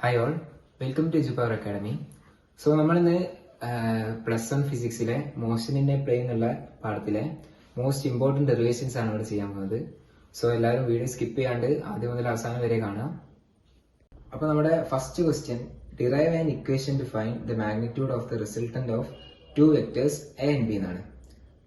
Hi all, welcome to Edupower academy. So നമ്മളിന്ന് +1 ഫിസിക്സിലെ motion in a plane എന്നുള്ള പാഠത്തിലെ മോസ്റ്റ് ഇമ്പോർട്ടൻറ്റ് ഡെറിവേഷൻസ് ആണ് ഇവിടെ ചെയ്യാൻ പോകുന്നത്. സോ എല്ലാവരും വീഡിയോ സ്കിപ്പ് ചെയ്യാണ്ട് ആദ്യം മുതൽ അവസാനം വരെ കാണാം. അപ്പോൾ നമ്മുടെ first question, derive an equation two find the magnitude of the resultant of two vectors A and B എന്നാണ്.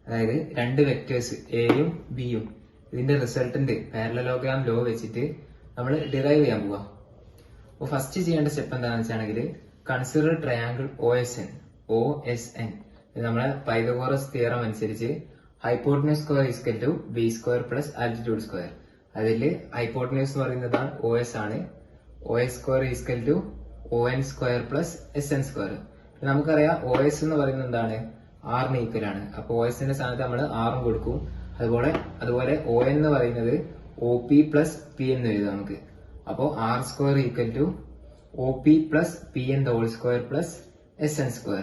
അതായത് രണ്ട് വെക്ടേഴ്സ് എയും ബിയും ഇതിന്റെ റിസൾട്ടന്റ് പാരലലോഗ്രാം ലോ വെച്ചിട്ട് നമ്മൾ ഡിറൈവ് ചെയ്യാൻ പോവാം. അപ്പോൾ ഫസ്റ്റ് ചെയ്യേണ്ട സ്റ്റെപ്പ് എന്താണെന്ന് വെച്ചാണെങ്കിൽ കൺസിഡർ ട്രയാങ്കിൾ OSN. നമ്മളെ പൈതഗോറസ് തിയറം അനുസരിച്ച് hypotenuse square equal to B square plus altitude square. അതിൽ ഹൈപ്പോട്ടന്യൂസ് എന്ന് പറയുന്നത് OS ആണ്. OS square equal to ON square plus SN square. നമുക്കറിയാം OS എന്ന് പറയുന്നത് എന്താണ്, ആറിന് ഈക്വൽ ആണ്. അപ്പോൾ OSന്റെ സ്ഥാനത്ത് നമ്മൾ ആറും കൊടുക്കും. അതുപോലെ ON എന്ന് പറയുന്നത് OP പ്ലസ് P എന്ന് എഴുതാം നമുക്ക്. അപ്പോൾ R square equal to OP plus PN whole square plus SN square.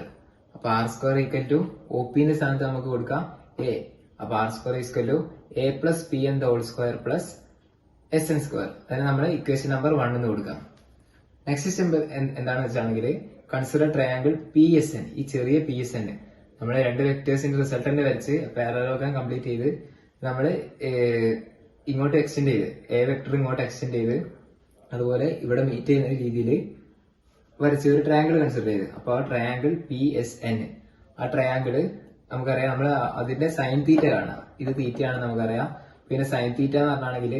അപ്പൊ ആർ സ്ക്വയർ ഈക്വൽ ടു OPന്റെ സ്ഥാനത്ത് നമുക്ക് കൊടുക്കാം A. അപ്പൊ R square equal to A plus PN whole square plus SN square. അതിന് നമ്മൾ ഇക്വേഷൻ നമ്പർ 1 എന്ന് കൊടുക്കാം. നെക്സ്റ്റ് സ്റ്റെപ്പ് എന്താണെന്ന് വെച്ചാണെങ്കിൽ കൺസിഡർ ട്രയാങ്കിൾ PSN. ഈ ചെറിയ PSN നമ്മള് രണ്ട് വെക്ടേഴ്സിന്റെ റിസൾട്ടന്റ് വരച്ച് പാരലലോഗ്രാം കംപ്ലീറ്റ് ചെയ്ത് നമ്മൾ ഇങ്ങോട്ട് എക്സ്റ്റെൻഡ് ചെയ്ത് എ വെക്ടർ ഇങ്ങോട്ട് എക്സ്റ്റെൻഡ് ചെയ്ത് അതുപോലെ ഇവിടെ മീറ്റ് ചെയ്യുന്ന രീതിയിൽ വരച്ച് ഒരു ട്രയാങ്കിൾ കൺസിഡർ ചെയ്ത്. അപ്പൊ ആ ട്രയാങ്കിൾ PSN, ആ ട്രയാങ്കിൾ നമുക്കറിയാം നമ്മൾ അതിന്റെ സൈൻ തീറ്റ കാണാം. ഇത് തീറ്റ ആണ് നമുക്കറിയാം. പിന്നെ സൈൻ തീറ്റ എന്ന് പറഞ്ഞാണെങ്കിൽ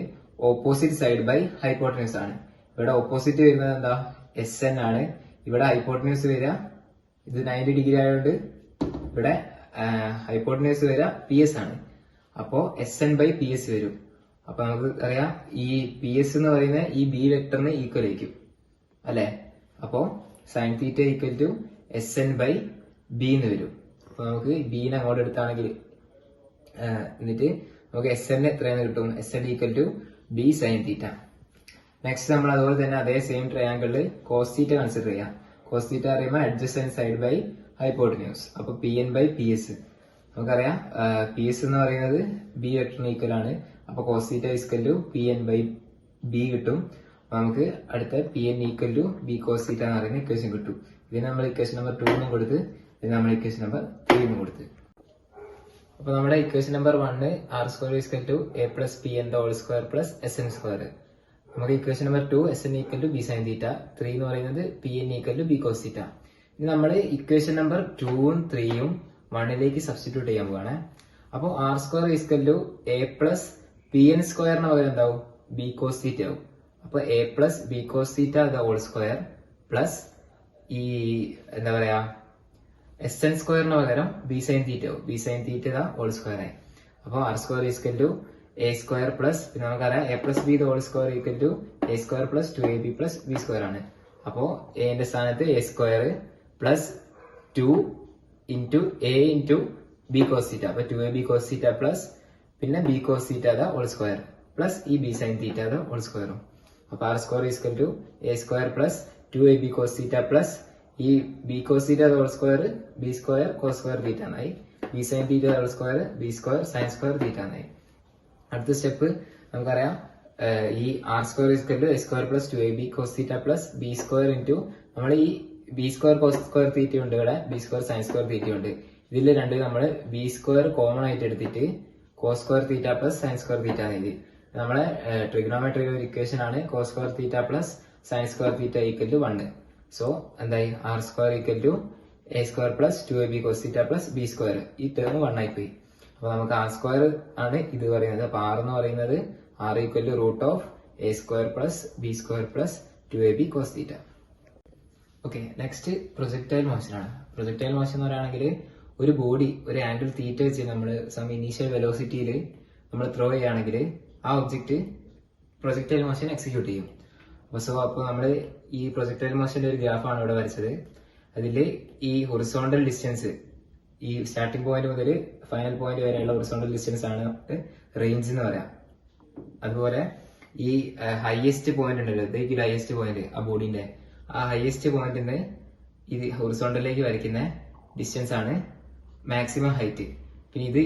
ഓപ്പോസിറ്റ് സൈഡ് ബൈ ഹൈപ്പോട്ടന്യൂസ് ആണ്. ഇവിടെ ഓപ്പോസിറ്റ് വരുന്നത് എന്താ, SN ആണ്. ഇവിടെ ഹൈപ്പോട്ടന്യൂസ് വരിക, ഇത് 90 ഡിഗ്രി ആയതുകൊണ്ട് ഇവിടെ ഹൈപ്പോട്ടന്യൂസ് വരിക PS ആണ്. അപ്പോ SN ബൈ PS വരും. അപ്പൊ നമുക്ക് അറിയാം ഈ PS എന്ന് പറയുന്ന ഈ B വെക്ടറിന് ഈക്വൽ ആയിരിക്കും അല്ലെ. അപ്പോ sine theta equal to SN by B എന്ന് വരും. അപ്പൊ നമുക്ക് ബീനെ അങ്ങോട്ട് എടുത്താണെങ്കിൽ എന്നിട്ട് നമുക്ക് SN എത്രയാണ് കിട്ടും, SN equal to B sine theta. Next നമ്മൾ അതുപോലെ തന്നെ അതേ സെയിം ട്രയാങ്കിളിൽ കോസ് തീറ്റ കൺസിഡർ ചെയ്യാം. കോസ് തീറ്റ അറിയുമ്പോൾ അഡ്ജസന്റ് സൈഡ് ബൈ ഹൈപ്പോട്ടന്യൂസ്. അപ്പൊ PN ബൈ PS നമുക്കറിയാം. PS എന്ന് പറയുന്നത് B വെക്ടറിന് ഈക്വൽ ആണ്. അപ്പൊ cos theta equal to PN by B കിട്ടും. നമുക്ക് അടുത്ത PN equal to B cos theta എന്ന് പറയുന്ന ഇക്വേഷൻ കിട്ടും. ഇതിന് നമ്മൾ ഇക്വേഷൻ നമ്പർ 2 എന്നും കൊടുത്ത് ഇത് നമ്മൾ ഇക്വേഷൻ നമ്പർ 3 എന്നും കൊടുത്ത്. അപ്പൊ നമ്മുടെ equation number 1 R square equal to A plus PN whole square plus SN square. നമുക്ക് equation number 2 SN equal to B sine theta, 3 എന്ന് പറയുന്നത് PN equal to B cos theta. ഇനി നമ്മൾ ഇക്വേഷൻ നമ്പർ 2ഉം 3ഉം 1ലേക്ക് സബ്സ്റ്റിറ്റ്യൂട്ട് ചെയ്യാൻ പോവാണ്. അപ്പോൾ R square equal to A plus PN സ്ക്വയറിന് പകരം എന്താവും, B കോസ് തീറ്റ ആവും. അപ്പൊ A plus B cos theta whole square plus ഈ എന്താ പറയാ SN സ്ക്വയറിന് പകരം B സൈൻ തീറ്റ ആവും. B sine theta whole square ആയി. അപ്പോൾ R square equal to A square plus പിന്നെ നമുക്കറിയാം A plus B whole square equal to A square plus 2AB plus B square ആണ്. അപ്പോൾ എന്റെ സ്ഥാനത്ത് A square plus 2 into A into B cos theta. അപ്പൊ 2AB cos theta plus പിന്നെ B cos theta whole square plus ഈ B sine theta whole സ്ക്വയറും. അപ്പൊ R square equal to A square plus 2AB cos theta plus ഈ B cos theta whole square B square cos square theta എന്നായി. B sine theta whole square B square sine square theta എന്നായി. അടുത്ത step നമുക്കറിയാം ഈ R square equal to A square plus 2AB cos theta plus B square into നമ്മൾ ഈ B square cos square theta ഉണ്ട്, ഇവിടെ B square sine square theta ഉണ്ട്. ഇതിൽ രണ്ട് നമ്മൾ B സ്ക്വയർ കോമൺ ആയിട്ട് എടുത്തിട്ട് cos square theta plus sine square theta എഴുതി. നമ്മളെ ട്രിഗണോമെട്രിക് ഒരു ഇക്വേഷൻ ആണ് cos square theta plus sine square theta equal to 1. So എന്തായി, R square equal to A square plus 2AB cos theta plus B square. ഈ term 1 ആയി പോയി. അപ്പൊ നമുക്ക് ആർ സ്ക്വയർ ആണ് ഇത് പറയുന്നത്. അപ്പൊ ആർ എന്ന് പറയുന്നത് R equal to root of A square plus B square plus 2AB cos theta. Okay, next projectile motion ആണ്. പ്രൊജക്ടൈൽ മോഷൻ എന്ന് പറയുകയാണെങ്കിൽ ഒരു ബോഡി ഒരു ആംഗിൾ തീറ്റ വെച്ച് നമ്മൾ സം ഇനീഷ്യൽ വെലോസിറ്റിയിൽ നമ്മൾ ത്രോ ചെയ്യുകയാണെങ്കിൽ ആ ഒബ്ജക്റ്റ് പ്രൊജക്ടൈൽ മോഷൻ എക്സിക്യൂട്ട് ചെയ്യും. അപ്പോൾ നമ്മൾ ഈ പ്രൊജക്ടൈൽ മോഷന്റെ ഒരു ഗ്രാഫാണ് ഇവിടെ വരച്ചത്. അതിൽ ഈ ഹൊറിസോണ്ടൽ ഡിസ്റ്റൻസ്, ഈ സ്റ്റാർട്ടിംഗ് പോയിന്റ് മുതൽ ഫൈനൽ പോയിന്റ് വരെയുള്ള ഹൊറിസോണ്ടൽ ഡിസ്റ്റൻസ് ആണ് റേഞ്ച് എന്ന് പറയാം. അതുപോലെ ഈ ഹയസ്റ്റ് പോയിന്റ് ഉണ്ടല്ലോ, ഇതേക്ക് ഹയസ്റ്റ് പോയിന്റ് ആ ബോഡിന്റെ ആ ഹയസ്റ്റ് പോയിന്റിന് ഇത് ഹൊറിസോണ്ടലിലേക്ക് വരയ്ക്കുന്ന ഡിസ്റ്റൻസ് ആണ് മാക്സിമം ഹൈറ്റ്. പിന്നെ ഇത്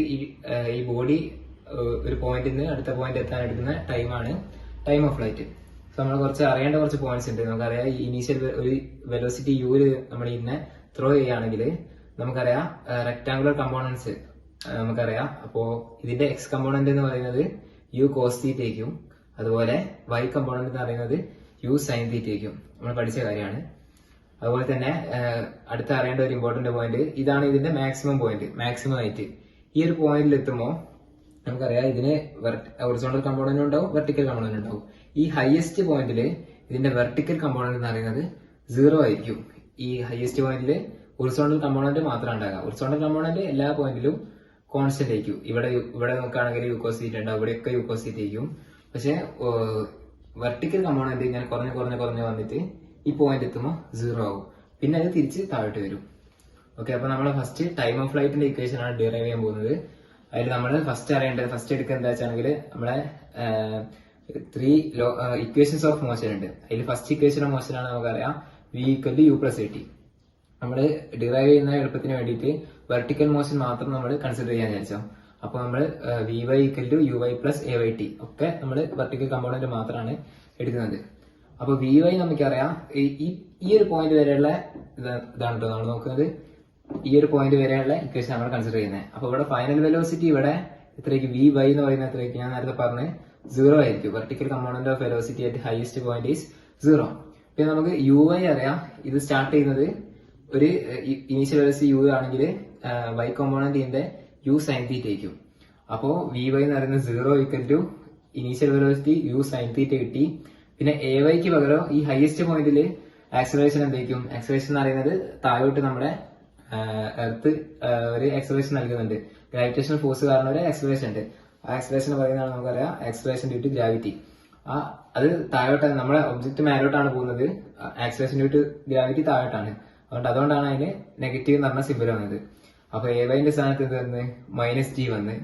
ഈ ബോഡി ഒരു പോയിന്റിൽ നിന്ന് അടുത്ത പോയിന്റ് എത്താൻ എടുക്കുന്ന ടൈമാണ് ടൈം ഓഫ് ഫ്ലൈറ്റ്. സോ നമ്മൾ കുറച്ച് അറിയേണ്ട കുറച്ച് പോയിന്റ്സ് ഉണ്ട്. നമുക്കറിയാം ഇനീഷ്യൽ ഒരു വെലോസിറ്റി യുവിൽ നമ്മൾ ഇതിനെ ത്രോ ചെയ്യുകയാണെങ്കിൽ നമുക്കറിയാം റെക്ടാങ്കുലർ കമ്പോണൻസ് നമുക്കറിയാം. അപ്പോ ഇതിന്റെ എക്സ് കമ്പോണന്റ് എന്ന് പറയുന്നത് യു കോസ് തീറ്റയ്ക്കും അതുപോലെ വൈ കമ്പോണന്റ് എന്ന് പറയുന്നത് യു സൈൻ തീറ്റയ്ക്കും നമ്മൾ പഠിച്ച കാര്യമാണ്. അതുപോലെ തന്നെ അടുത്ത അറിയേണ്ട ഒരു ഇമ്പോർട്ടന്റ് പോയിന്റ് ഇതാണ് ഇതിന്റെ മാക്സിമം പോയിന്റ്, മാക്സിമം ഹൈറ്റ്. ഈ ഒരു പോയിന്റിൽ എത്തുമ്പോൾ നമുക്കറിയാം ഇതിന് ഹൊറിസോണ്ടൽ കമ്പോണന്റ് ഉണ്ടാവും, വെർട്ടിക്കൽ കമ്പോണന്റ് ഉണ്ടാവും. ഈ ഹയസ്റ്റ് പോയിന്റിൽ ഇതിന്റെ വെർട്ടിക്കൽ കമ്പോണന്റ് എന്ന് പറയുന്നത് 0 ആയിരിക്കും. ഈ ഹയസ്റ്റ് പോയിന്റിൽ ഹൊറിസോണ്ടൽ കമ്പോണന്റ് മാത്രം ഉണ്ടാകുക. ഹൊറിസോണ്ടൽ കമ്പോണന്റ് എല്ലാ പോയിന്റിലും കോൺസ്റ്റന്റ് ആയിരിക്കും. ഇവിടെ നോക്കുകയാണെങ്കിൽ യൂക്കോസ് തീറ്റ ഉണ്ടാവും, ഇവിടെയൊക്കെ യൂക്കോസ് തീറ്റ ആയിരിക്കും. പക്ഷെ വെർട്ടിക്കൽ കമ്പോണന്റ് ഇങ്ങനെ കുറഞ്ഞ് വന്നിട്ട് ഈ പോയിന്റ് എത്തുമ്പോൾ 0 ആവും. പിന്നെ അത് തിരിച്ച് താഴോട്ട് വരും. ഓക്കെ, അപ്പൊ നമ്മൾ ഫസ്റ്റ് ടൈം ഓഫ് ഫ്ലൈറ്റിന്റെ ഇക്വേഷൻ ആണ് ഡിറൈവ് ചെയ്യാൻ പോകുന്നത്. അതിൽ നമ്മൾ ഫസ്റ്റ് എടുക്കുക എന്താ വെച്ചാണെങ്കിൽ നമ്മളെ 3 ഇക്വേഷൻസ് ഓഫ് മോഷൻ ഉണ്ട്. അതിൽ ഫസ്റ്റ് ഇക്വേഷൻ ഓഫ് മോഷൻ ആണ് നമുക്കറിയാം v = u + at. നമ്മൾ ഡിറൈവ് ചെയ്യുന്ന എളുപ്പത്തിന് വേണ്ടിയിട്ട് വെർട്ടിക്കൽ മോഷൻ മാത്രം നമ്മൾ കൺസിഡർ ചെയ്യാൻ വിചാരിച്ചോ. അപ്പൊ നമ്മൾ vy = uy + ayt ഒക്കെ നമ്മൾ വെർട്ടിക്കൽ കമ്പോണന്റ് മാത്രമാണ് എടുക്കുന്നത്. അപ്പൊ vy നമുക്കറിയാം ഈ ഒരു പോയിന്റ് വരെയുള്ള ഇതാണ് കേട്ടോ നമ്മൾ നോക്കുന്നത്. ഈ ഒരു പോയിന്റ് വരെയുള്ള ഇക്വേഷൻ നമ്മൾ കൺസിഡർ ചെയ്യുന്നത്. അപ്പൊ ഇവിടെ ഫൈനൽ വെലോസിറ്റി ഇവിടെ എത്രയ്ക്ക് vy എന്ന് പറയുന്നത് എത്രയ്ക്ക് ഞാൻ നേരത്തെ പറഞ്ഞ് 0 ആയിരിക്കും. Vertical component of velocity at heist point is 0. പിന്നെ നമുക്ക് uy അറിയാം, ഇത് സ്റ്റാർട്ട് ചെയ്യുന്നത് ഒരു ഇനീഷ്യൽ വെലോസിറ്റി u ആണെങ്കിൽ y കോമ്പോണന്റ് ഇതിന്റെ u സൈൻ തീറ്റ ആയിരിക്കും. അപ്പോ vy എന്ന് പറയുന്നത് 0 initial velocity u sine theta കിട്ടി. പിന്നെ ayക്ക് പകരം ഈ ഹയസ്റ്റ് പോയിന്റിൽ ആക്സലറേഷൻ എന്തായിരിക്കും? ആക്സലറേഷൻ എന്ന് പറയുന്നത് താഴോട്ട് നമ്മുടെ എർത്ത് ഒരു ആക്സലറേഷൻ നൽകുന്നുണ്ട്. ഗ്രാവിറ്റേഷണൽ ഫോഴ്സ് കാരണം ഒരു ആക്സലറേഷൻ ഉണ്ട്. ആ ആക്സലറേഷൻ പറയുന്നതാണ് നമുക്കറിയാം ആക്സലറേഷൻ ഡ്യൂ ടു ഗ്രാവിറ്റി. അത് താഴോട്ടാണ്, നമ്മുടെ ഒബ്ജക്ട് മേലോട്ടാണ് പോകുന്നത്, ആക്സലറേഷൻ ഡ്യൂ ടു ഗ്രാവിറ്റി താഴോട്ടാണ്. അതുകൊണ്ടാണ് അതിന് നെഗറ്റീവ് എന്ന് പറഞ്ഞ സിമ്പിൾ വന്നത്. അപ്പൊ എവൈന്റെ സ്ഥാനത്ത് എന്ത് വന്ന് -g വന്ന്,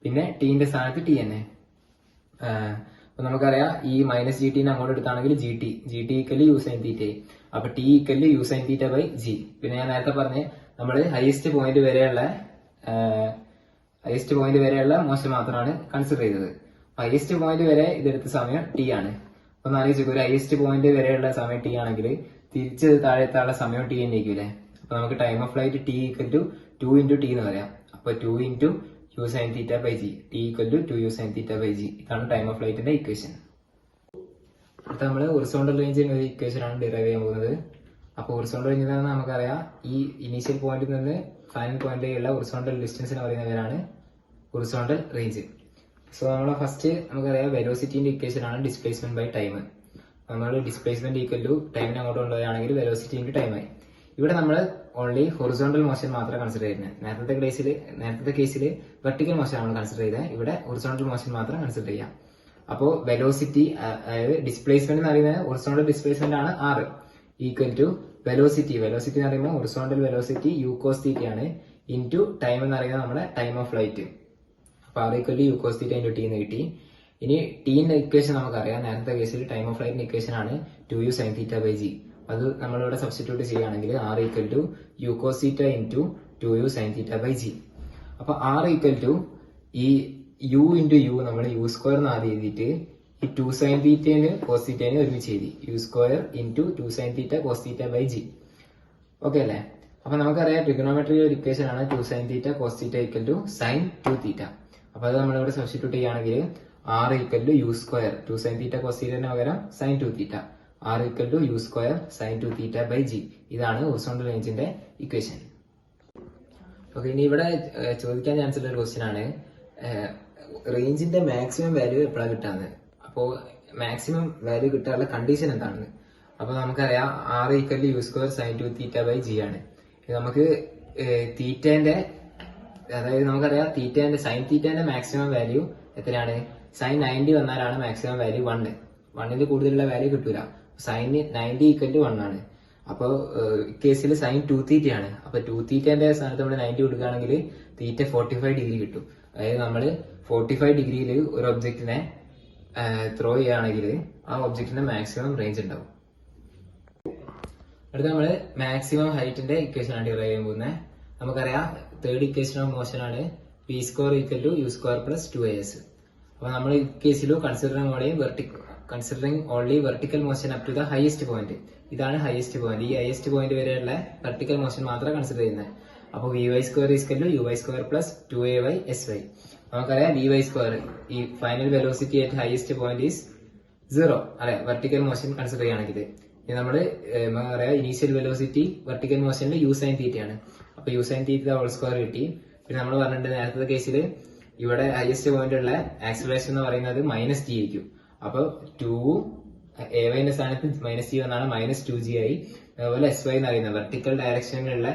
പിന്നെ ടീന്റെ സ്ഥാനത്ത് ടി തന്നെ. അപ്പൊ നമുക്കറിയാം ഈ -gt അങ്ങോട്ട് എടുത്താണെങ്കിൽ gt = u sin θ. അപ്പൊ t = u sin θ/g. പിന്നെ ഞാൻ നേരത്തെ പറഞ്ഞ് നമ്മൾ ഹയസ്റ്റ് പോയിന്റ് വരെയുള്ള മോഷൻ മാത്രമാണ് കൺസിഡർ ചെയ്തത്. ഹയസ്റ്റ് പോയിന്റ് വരെ ഇതെടുത്ത സമയം t ആണ്. അപ്പൊ നാലോചിച്ചു, ഒരു ഹയസ്റ്റ് പോയിന്റ് വരെയുള്ള സമയം t ആണെങ്കിൽ തിരിച്ച് താഴെത്താനുള്ള സമയം t തന്നെ ആയിരിക്കും. അപ്പൊ നമുക്ക് time of flight t = 2 × t എന്ന് പറയാം. അപ്പൊ 2 × u sin θ/g, t = 2u sin θ/g. ഇതാണ് ടൈം ഓഫ് ഫ്ലൈറ്റിന്റെ ഇക്വേഷൻ. അടുത്ത നമ്മൾ ഹൊറിസോണ്ടൽ റേഞ്ചിന്റെ ഒരു ഇക്വേഷൻ ആണ് ഡിറൈവ് ചെയ്യാൻ പോകുന്നത്. അപ്പൊ ഹൊറിസോണ്ടൽ റേഞ്ച് എന്ന് പറഞ്ഞാൽ നമുക്കറിയാം ഈ ഇനീഷ്യൽ പോയിന്റിൽ നിന്ന് ഫൈനൽ പോയിന്റിലുള്ള ഹൊറിസോണ്ടൽ ഡിസ്റ്റൻസിന് പറയുന്നവരാണ് ഹൊറിസോണ്ടൽ റേഞ്ച്. സോ നമ്മൾ ഫസ്റ്റ് നമുക്കറിയാം വെലോസിറ്റിന്റെ ഇക്വേഷൻ ആണ് ഡിസ്പ്ലേസ്മെന്റ് ബൈ ടൈം. നമ്മൾ ഡിസ്പ്ലേസ്മെന്റ് = ടൈമിന് അങ്ങോട്ട് കൊണ്ടുപോവുകയാണെങ്കിൽ വെലോസിറ്റി × ടൈമായി. ഇവിടെ നമ്മൾ ഓൺലി ഹൊറിസോണ്ടൽ മോഷൻ മാത്രമേ കൺസിഡർ ചെയ്യുന്നത്. നേരത്തെ കേസിൽ വെർട്ടിക്കൽ മോഷൻ നമ്മൾ കൺസിഡർ ചെയ്തത്. ഇവിടെ ഹൊറിസോണ്ടൽ മോഷൻ മാത്രം കൺസിഡർ ചെയ്യാം. അപ്പോൾ വെലോസിറ്റി, അതായത് ഡിസ്പ്ലേസ്മെന്റ് എന്ന് പറയുന്നത് ഹൊറിസോണ്ടൽ ഡിസ്പ്ലേസ്മെന്റ് ആണ് r = വെലോസിറ്റി എന്ന് പറയുമ്പോൾ ഹൊറിസോണ്ടൽ വെലോസിറ്റി u cos θ ആണ് ഇൻറ്റു ടൈം എന്ന് പറയുന്നത് നമ്മുടെ ടൈം ഓഫ് ഫ്ലൈറ്റ്. അപ്പൊ r = u cos θ × t എന്ന് കിട്ടി. ഇനി ടീന്റെ ഇക്വേഷൻ നമുക്കറിയാം, നേരത്തെ കേസിൽ ടൈം ഓഫ് ഫ്ലൈറ്റിന്റെ ഇക്വേഷൻ ആണ് 2u sin θ/g. അത് നമ്മളിവിടെ സബ്സ്റ്റിറ്റ്യൂട്ട് ചെയ്യുകയാണെങ്കിൽ r = u cos θ × 2u sin θ/g. അപ്പൊ r = ഈ u × u നമ്മൾ u² എന്ന് ആദ്യം എഴുതിയിട്ട് ഈ 2 sin θ cos θ ഒരുമിച്ച് എഴുതി, u² × 2 sin θ cos θ/g. Okay അല്ലേ? അപ്പൊ നമുക്കറിയാം ട്രിഗണോമെട്രിയുടെ ഒരു ഇക്വേഷൻ ആണ് 2 sin θ cos θ = sin 2θ. അപ്പൊ അത് നമ്മളിവിടെ സബ്സ്റ്റിറ്റ്യൂട്ട് ചെയ്യുകയാണെങ്കിൽ r = u², 2 sin θ cos θ പകരം sin 2θ. r = u² sin 2θ/g. ഇതാണ് ഹൊറിസോണ്ടൽ റേഞ്ചിന്റെ ഇക്വേഷൻ. ഓക്കെ, ഇനി ഇവിടെ ചോദിക്കാൻ ചാൻസ് ഉള്ള ഒരു ക്വസ്റ്റ്യൻ ആണ് റേഞ്ചിന്റെ മാക്സിമം വാല്യൂ എപ്പോഴാണ് കിട്ടാന്ന്. അപ്പോൾ മാക്സിമം വാല്യൂ കിട്ടാനുള്ള കണ്ടീഷൻ എന്താണെന്ന്. അപ്പൊ നമുക്കറിയാം r = u² sin 2θ/g ആണ്. നമുക്ക് തീറ്റന്റെ, അതായത് നമുക്കറിയാം sin തീറ്റന്റെ മാക്സിമം വാല്യൂ എത്രയാണ്? sin 90 വന്നാലാണ് മാക്സിമം വാല്യൂ 1. 1ൽ കൂടുതലുള്ള വാല്യൂ കിട്ടൂല. sin 90 = 1 ആണ്. അപ്പൊ കേസിൽ sin 2θ ആണ്. അപ്പൊ 2θന്റെ സ്ഥാനത്ത് നമ്മൾ 90 കൊടുക്കുകയാണെങ്കിൽ തീറ്റ 45 ഡിഗ്രി കിട്ടും. അതായത് നമ്മൾ 45 ഡിഗ്രിയിൽ ഒരു ഒബ്ജക്റ്റിനെ ത്രോ ചെയ്യുകയാണെങ്കിൽ ആ ഒബ്ജക്റ്റിന്റെ മാക്സിമം റേഞ്ച് ഉണ്ടാവും. അടുത്ത നമ്മൾ മാക്സിമം ഹൈറ്റിന്റെ ഇക്വേഷൻ ആണ് ഡിറൈവ് ചെയ്യാൻ പോകുന്നത്. നമുക്കറിയാം തേർഡ് ഇക്വേഷൻ ഓഫ് മോഷൻ ആണ് p² = u² + 2as. അപ്പൊ നമ്മൾ ഈ കേസിലും കൺസിഡറിംഗ് മോഡെയും considering only vertical motion up to the highest point. ഇതാണ് ഹയസ്റ്റ് പോയിന്റ്. ഈ ഹയസ്റ്റ് പോയിന്റ് വരെയുള്ള വെർട്ടിക്കൽ മോഷൻ മാത്രം കൺസിഡർ ചെയ്യുന്നത്. അപ്പോൾ v y square is equal u y square plus 2ay sy. നമുക്കറിയാം വി വൈ സ്ക്വയർ ഈ final velocity at highest point is 0 അല്ലെ, vertical motion consider ചെയ്യുകയാണെങ്കിൽ. ഇനി നമ്മള് നമുക്കറിയാം ഇനീഷ്യൽ വെലോസിറ്റി വെർട്ടിക്കൽ മോഷനിൽ യു സൈൻ തീറ്റയാണ്. അപ്പൊ u sine theta whole square കിട്ടി. പിന്നെ നമ്മൾ പറഞ്ഞിട്ടുണ്ട് നേരത്തെ കേസിൽ ഇവിടെ ഹയസ്റ്റ് പോയിന്റ് ഉള്ള ആക്സിലറേഷൻ എന്ന് പറയുന്നത് -g ആയിരിക്കും. അപ്പൊ 2 ay സ്ഥാനത്ത് -g വന്നാണ് -2g ആയി. അതുപോലെ sy എന്ന് പറയുന്നത് വെർട്ടിക്കൽ ഡയറക്ഷനിലുള്ള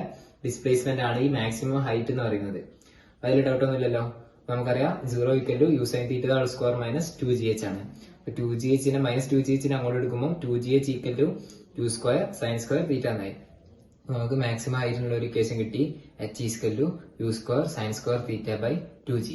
ഡിസ്പ്ലേസ്മെന്റ് ആണ് ഈ മാക്സിമം ഹൈറ്റ് എന്ന് പറയുന്നത്. അതിൽ ഡൗട്ട് ഒന്നുമില്ലല്ലോ. നമുക്കറിയാം 0 = u sine theta whole square -2gh ആണ്. 2gh -2gh അങ്ങോട്ട് എടുക്കുമ്പോൾ 2gh = 2 square sine square theta എന്നായി. നമുക്ക് മാക്സിമം ഹൈറ്റിനുള്ള ഒരു ഇക്വേഷൻ കിട്ടി. h = u² sin² θ/2g.